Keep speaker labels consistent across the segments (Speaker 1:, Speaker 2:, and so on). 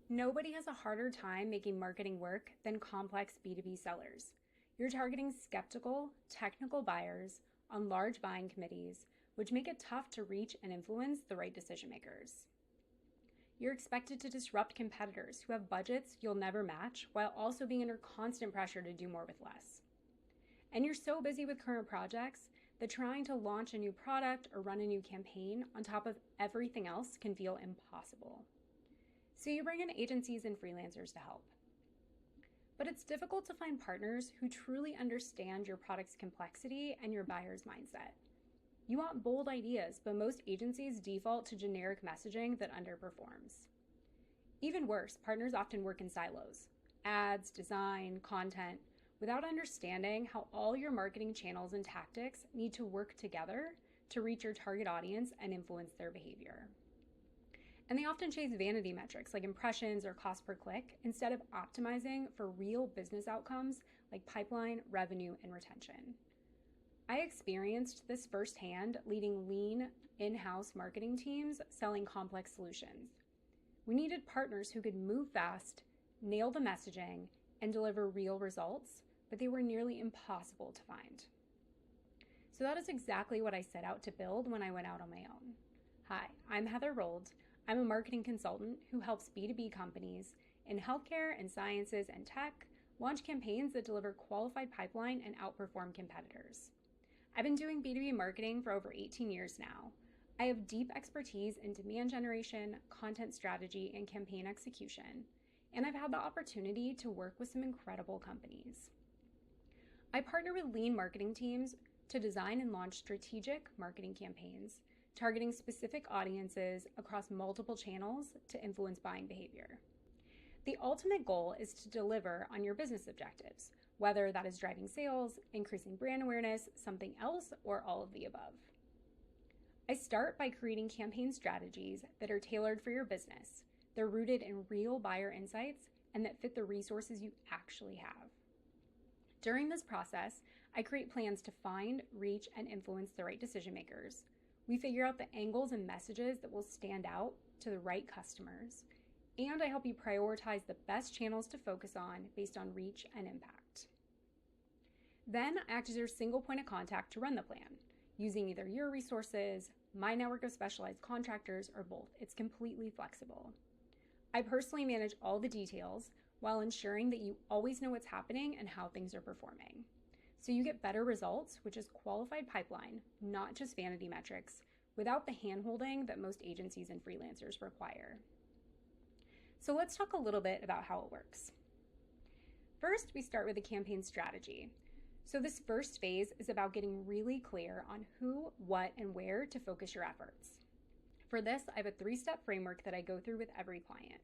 Speaker 1: Nobody has a harder time making marketing work than complex B2B sellers. You're targeting skeptical, technical buyers on large buying committees, which make it tough to reach and influence the right decision makers. You're expected to disrupt competitors who have budgets you'll never match while also being under constant pressure to do more with less. And you're so busy with current projects that trying to launch a new product or run a new campaign on top of everything else can feel impossible. So you bring in agencies and freelancers to help. But it's difficult to find partners who truly understand your product's complexity and your buyer's mindset. You want bold ideas, but most agencies default to generic messaging that underperforms. Even worse, partners often work in silos: ads, design, content, without understanding how all your marketing channels and tactics need to work together to reach your target audience and influence their behavior. And they often chase vanity metrics like impressions or cost per click instead of optimizing for real business outcomes like pipeline, revenue, and retention. I experienced this firsthand leading lean in-house marketing teams selling complex solutions. We needed partners who could move fast, nail the messaging, and deliver real results, but they were nearly impossible to find. So that is exactly what I set out to build when I went out on my own. Hi, I'm Heather Rold. I'm a marketing consultant who helps B2B companies in healthcare and sciences and tech launch campaigns that deliver qualified pipeline and outperform competitors. I've been doing B2B marketing for over 18 years now. I have deep expertise in demand generation, content strategy, and campaign execution, and I've had the opportunity to work with some incredible companies. I partner with lean marketing teams to design and launch strategic marketing campaigns targeting specific audiences across multiple channels to influence buying behavior. The ultimate goal is to deliver on your business objectives, whether that is driving sales, increasing brand awareness, something else, or all of the above. I start by creating campaign strategies that are tailored for your business. They're rooted in real buyer insights and that fit the resources you actually have. During this process, I create plans to find, reach, and influence the right decision makers. We figure out the angles and messages that will stand out to the right customers, and I help you prioritize the best channels to focus on based on reach and impact. Then I act as your single point of contact to run the plan, using either your resources, my network of specialized contractors, or both. It's completely flexible. I personally manage all the details while ensuring that you always know what's happening and how things are performing. So you get better results, which is qualified pipeline, not just vanity metrics, without the hand-holding that most agencies and freelancers require. So let's talk a little bit about how it works. First, we start with a campaign strategy. So this first phase is about getting really clear on who, what, and where to focus your efforts. For this, I have a 3-step framework that I go through with every client.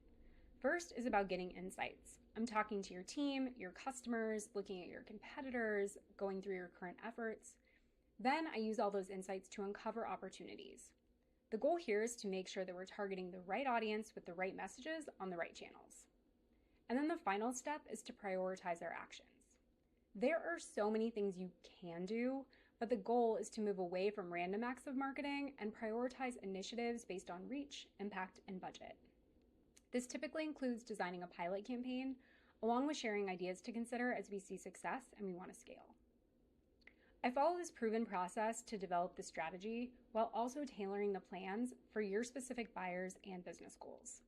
Speaker 1: First is about getting insights. I'm talking to your team, your customers, looking at your competitors, going through your current efforts. Then I use all those insights to uncover opportunities. The goal here is to make sure that we're targeting the right audience with the right messages on the right channels. And then the final step is to prioritize our actions. There are so many things you can do, but the goal is to move away from random acts of marketing and prioritize initiatives based on reach, impact, and budget. This typically includes designing a pilot campaign, along with sharing ideas to consider as we see success and we want to scale. I follow this proven process to develop the strategy while also tailoring the plans for your specific buyers and business goals.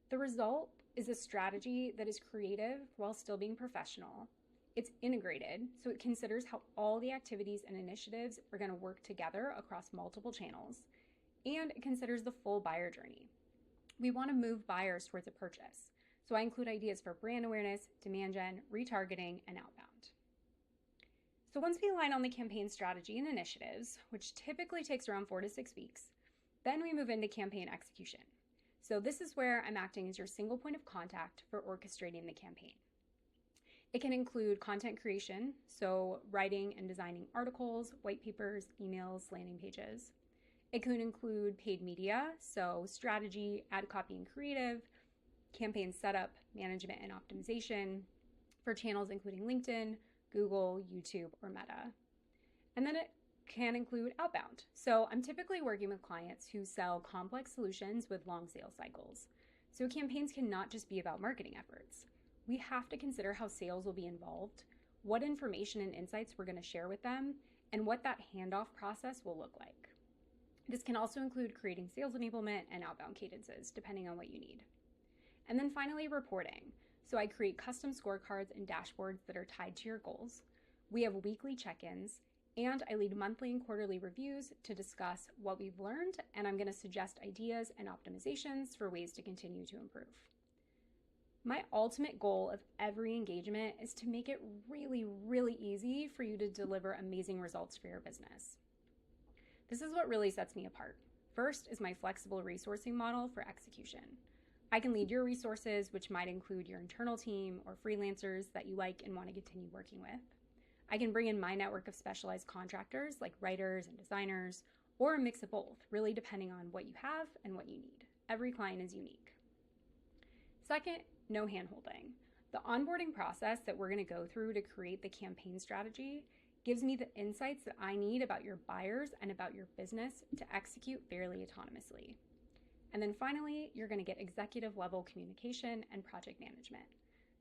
Speaker 1: The result is a strategy that is creative while still being professional. It's integrated, so it considers how all the activities and initiatives are going to work together across multiple channels, and it considers the full buyer journey. We want to move buyers towards a purchase, so I include ideas for brand awareness, demand gen, retargeting, and outbound. So once we align on the campaign strategy and initiatives, which typically takes around 4 to 6 weeks, then we move into campaign execution. So this is where I'm acting as your single point of contact for orchestrating the campaign. It can include content creation, so writing and designing articles, white papers, emails, landing pages. It could include paid media, so strategy, ad copy and creative, campaign setup, management and optimization for channels including LinkedIn, Google, YouTube, or Meta. And then it can include outbound. So I'm typically working with clients who sell complex solutions with long sales cycles. So campaigns cannot just be about marketing efforts. We have to consider how sales will be involved, what information and insights we're going to share with them, and what that handoff process will look like. This can also include creating sales enablement and outbound cadences, depending on what you need. And then finally, reporting. So I create custom scorecards and dashboards that are tied to your goals. We have weekly check-ins, and I lead monthly and quarterly reviews to discuss what we've learned, and I'm going to suggest ideas and optimizations for ways to continue to improve. My ultimate goal of every engagement is to make it really, really easy for you to deliver amazing results for your business. This is what really sets me apart. First is my flexible resourcing model for execution. I can lead your resources, which might include your internal team or freelancers that you like and want to continue working with. I can bring in my network of specialized contractors like writers and designers, or a mix of both, really depending on what you have and what you need. Every client is unique. Second, no handholding. The onboarding process that we're going to go through to create the campaign strategy gives me the insights that I need about your buyers and about your business to execute fairly autonomously. And then finally, you're going to get executive level communication and project management.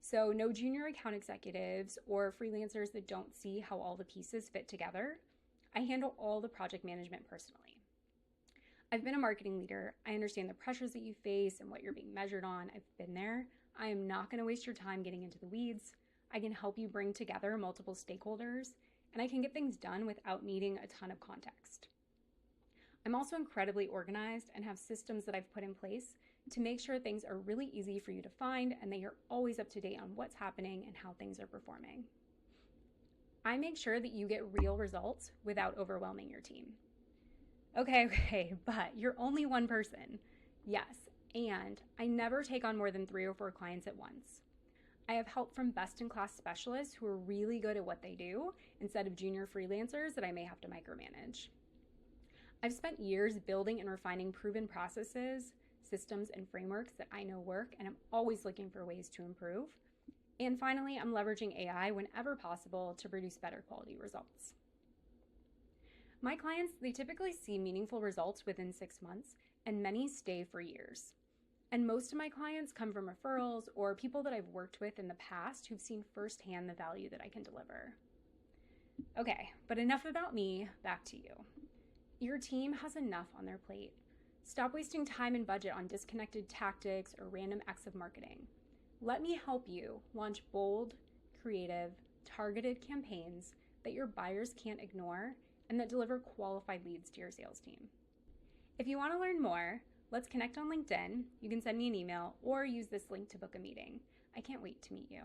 Speaker 1: So no junior account executives or freelancers that don't see how all the pieces fit together. I handle all the project management personally. I've been a marketing leader. I understand the pressures that you face and what you're being measured on. I've been there. I am not going to waste your time getting into the weeds. I can help you bring together multiple stakeholders, and I can get things done without needing a ton of context. I'm also incredibly organized and have systems that I've put in place to make sure things are really easy for you to find and that you're always up to date on what's happening and how things are performing. I make sure that you get real results without overwhelming your team. Okay, but you're only one person. Yes, and I never take on more than 3 or 4 clients at once. I have help from best-in-class specialists who are really good at what they do instead of junior freelancers that I may have to micromanage. I've spent years building and refining proven processes, systems, and frameworks that I know work, and I'm always looking for ways to improve. And finally, I'm leveraging AI whenever possible to produce better quality results. My clients, they typically see meaningful results within 6 months, and many stay for years. And most of my clients come from referrals or people that I've worked with in the past who've seen firsthand the value that I can deliver. Okay, but enough about me, back to you. Your team has enough on their plate. Stop wasting time and budget on disconnected tactics or random acts of marketing. Let me help you launch bold, creative, targeted campaigns that your buyers can't ignore and that deliver qualified leads to your sales team. If you want to learn more, let's connect on LinkedIn. You can send me an email or use this link to book a meeting. I can't wait to meet you.